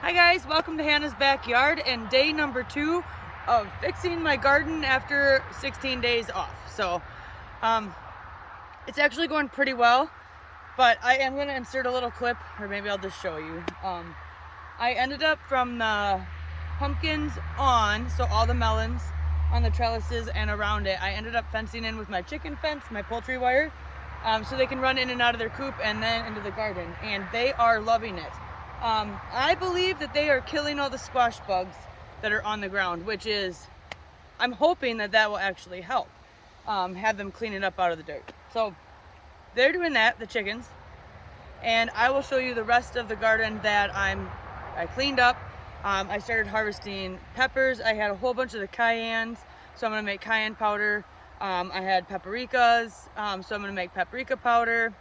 Hi guys, welcome to Hannah's Backyard and day number 2 of fixing my garden after 16 days off. So it's actually going pretty well, but I am going to insert a little clip, or maybe I'll just show you. I ended up from the pumpkins on, so all the melons on the trellises and around it, I ended up fencing in with my chicken fence, my poultry wire, so they can run in and out of their coop and then into the garden, and they are loving it. I believe that they are killing all the squash bugs that are on the ground, which is, I'm hoping that that will actually help, have them clean it up out of the dirt. So they're doing that, the chickens, and I will show you the rest of the garden that I cleaned up. I started harvesting peppers. I had a whole bunch of the cayennes, so I'm going to make cayenne powder. I had paprikas, so I'm going to make paprika powder.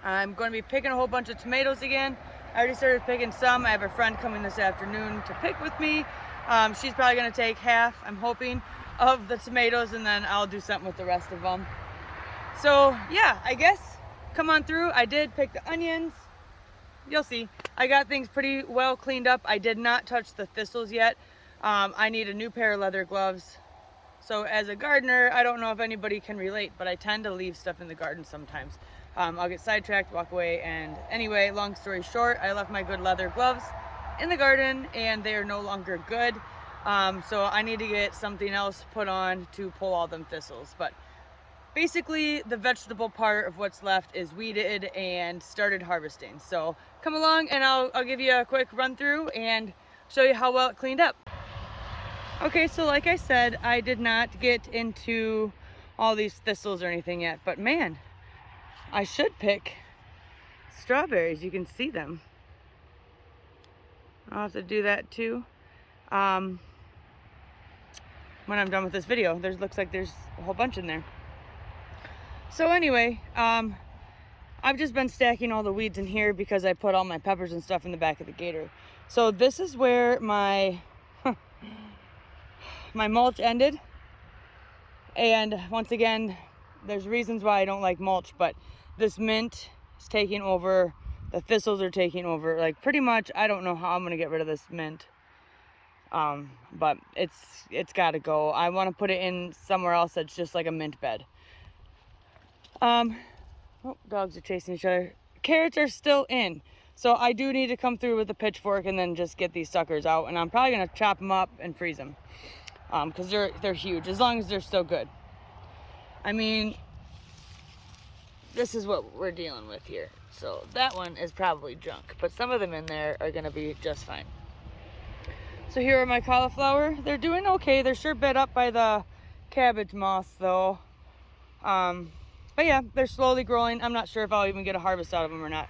I'm going to be picking a whole bunch of tomatoes again. I already started picking some. I have a friend coming this afternoon to pick with me. She's probably going to take half, I'm hoping, of the tomatoes, and then I'll do something with the rest of them. So yeah, I guess come on through. I did pick the onions. You'll see. I got things pretty well cleaned up. I did not touch the thistles yet. I need a new pair of leather gloves. So as a gardener, I don't know if anybody can relate, but I tend to leave stuff in the garden sometimes. I'll get sidetracked, walk away, and anyway, long story short, I left my good leather gloves in the garden and they are no longer good. So I need to get something else put on to pull all them thistles. But basically the vegetable part of what's left is weeded and started harvesting. So come along and I'll give you a quick run through and show you how well it cleaned up. Okay, so like I said, I did not get into all these thistles or anything yet, but man, I should pick strawberries. You can see them. I'll have to do that too when I'm done with this video. Looks like there's a whole bunch in there. So anyway, I've just been stacking all the weeds in here because I put all my peppers and stuff in the back of the gator. So this is where my my mulch ended, and once again, there's reasons why I don't like mulch, but this mint is taking over, the thistles are taking over, like pretty much. I don't know how I'm gonna get rid of this mint, but it's got to go. I want to put it in somewhere else that's just like a mint bed. Oh, dogs are chasing each other. Carrots are still in, so I do need to come through with a pitchfork and then just get these suckers out, and I'm probably gonna chop them up and freeze them, because they're huge, as long as they're still good. I mean, this is what we're dealing with here. So that one is probably junk, but some of them in there are gonna be just fine. So here are my cauliflower. They're doing okay. They're sure bit up by the cabbage moss though. But yeah, they're slowly growing. I'm not sure if I'll even get a harvest out of them or not.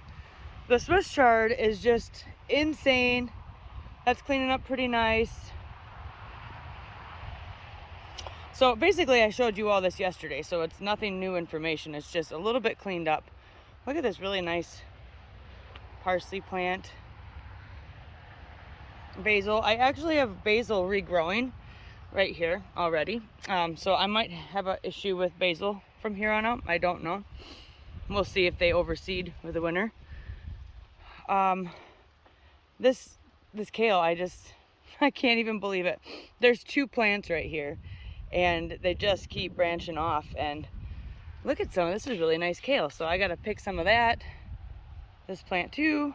The Swiss chard is just insane. That's cleaning up pretty nice. So basically I showed you all this yesterday, so it's nothing new information. It's just a little bit cleaned up. Look at this really nice parsley plant. Basil. I actually have basil regrowing right here already. So I might have an issue with basil from here on out. I don't know. We'll see if they overseed with the winter. This kale, I can't even believe it. There's 2 plants right here and they just keep branching off. And look at some of this. Is really nice kale, so I gotta pick some of that. This plant too.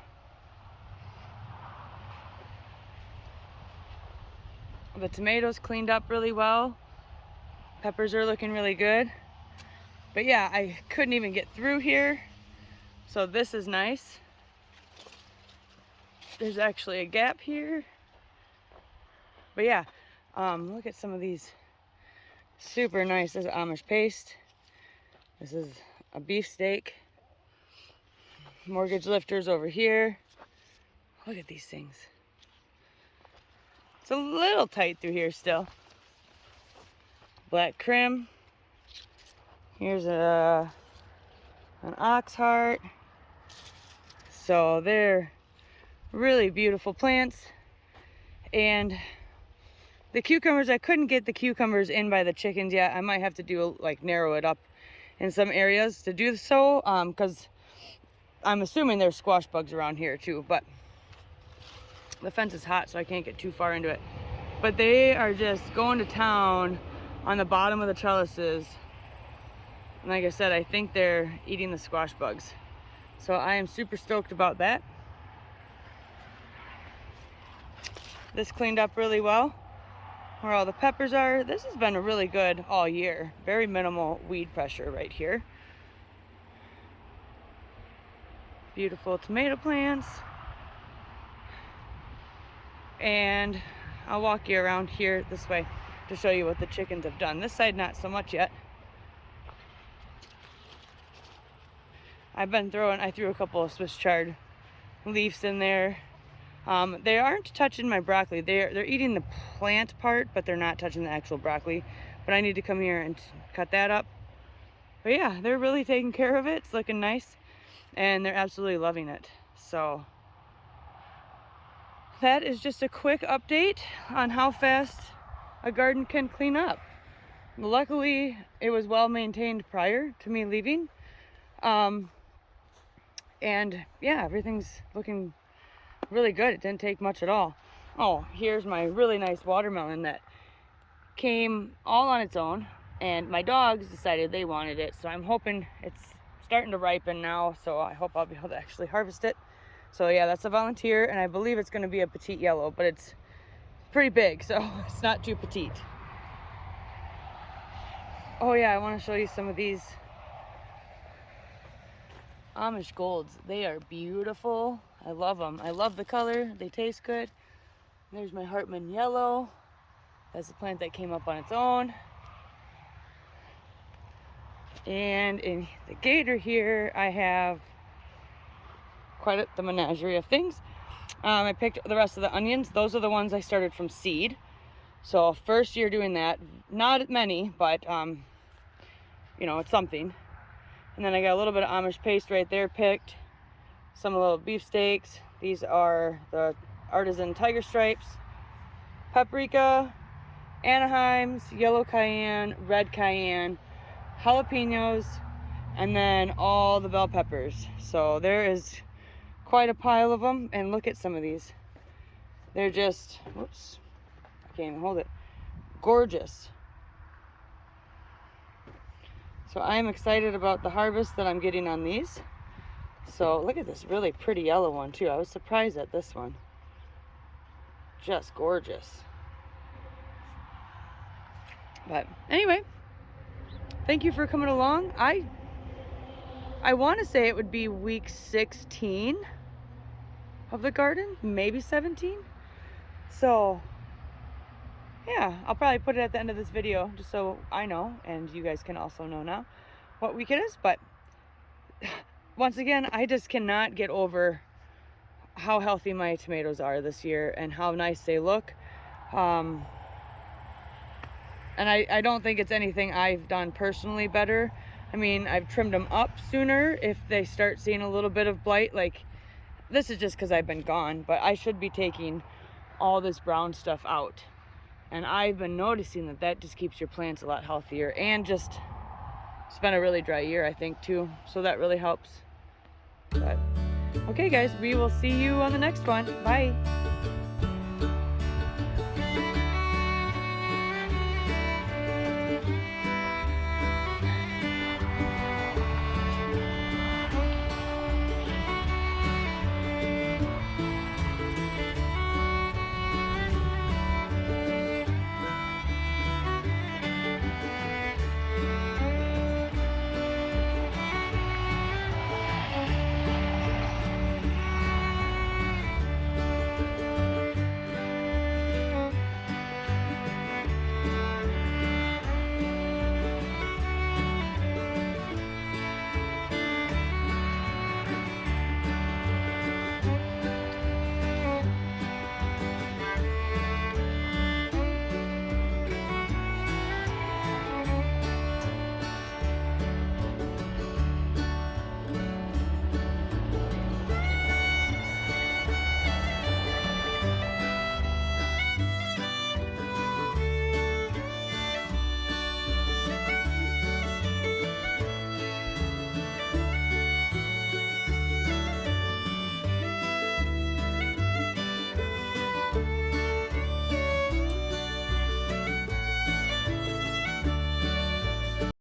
The tomatoes cleaned up really well. Peppers are looking really good. But yeah, I couldn't even get through here, so this is nice. There's actually a gap here. But yeah, look at some of these. Super nice. This is Amish paste. This is a beefsteak. Mortgage lifters over here. Look at these things. It's a little tight through here still. Black Krim. Here's an ox heart. So they're really beautiful plants. And the cucumbers, I couldn't get the cucumbers in by the chickens yet. I might have to do like narrow it up in some areas to do so, because I'm assuming there's squash bugs around here too, but the fence is hot, so I can't get too far into it. But they are just going to town on the bottom of the trellises. And like I said, I think they're eating the squash bugs. So I am super stoked about that. This cleaned up really well. Where all the peppers are. This has been really good all year. Very minimal weed pressure right here. Beautiful tomato plants. And I'll walk you around here this way to show you what the chickens have done. This side not so much yet. I threw a couple of Swiss chard leaves in there. They aren't touching my broccoli. They're eating the plant part, but they're not touching the actual broccoli. But I need to come here and cut that up. But yeah, they're really taking care of it. It's looking nice, and they're absolutely loving it. So that is just a quick update on how fast a garden can clean up. Luckily, it was well maintained prior to me leaving. And yeah, everything's looking really good. It didn't take much at all. Oh, here's my really nice watermelon that came all on its own, and my dogs decided they wanted it, so I'm hoping it's starting to ripen now, so I hope I'll be able to actually harvest it. So yeah, that's a volunteer, and I believe it's going to be a petite yellow, but it's pretty big, so it's not too petite. Oh yeah, I want to show you some of these Amish golds. They are beautiful. I love them. I love the color. They taste good. There's my Hartman yellow. That's a plant that came up on its own. And in the gator here, I have quite the menagerie of things. I picked the rest of the onions. Those are the ones I started from seed. So first year doing that. Not many, but you know, it's something. And then I got a little bit of Amish paste right there picked. Some little beefsteaks. These are the artisan tiger stripes. Paprika, Anaheims, yellow cayenne, red cayenne, jalapenos, and then all the bell peppers. So there is quite a pile of them. And look at some of these. They're just, whoops, I can't even hold it. Gorgeous. So I am excited about the harvest that I'm getting on these. So look at this really pretty yellow one too. I was surprised at this one. Just gorgeous. But anyway, thank you for coming along. I want to say it would be week 16 of the garden, maybe 17. So yeah, I'll probably put it at the end of this video just so I know, and you guys can also know now what week it is. But once again, I just cannot get over how healthy my tomatoes are this year and how nice they look. And I don't think it's anything I've done personally better. I mean, I've trimmed them up sooner if they start seeing a little bit of blight. Like, this is just because I've been gone, but I should be taking all this brown stuff out. And I've been noticing that that just keeps your plants a lot healthier, and just, it's been a really dry year, I think, too. So that really helps. But okay, guys, we will see you on the next one. Bye.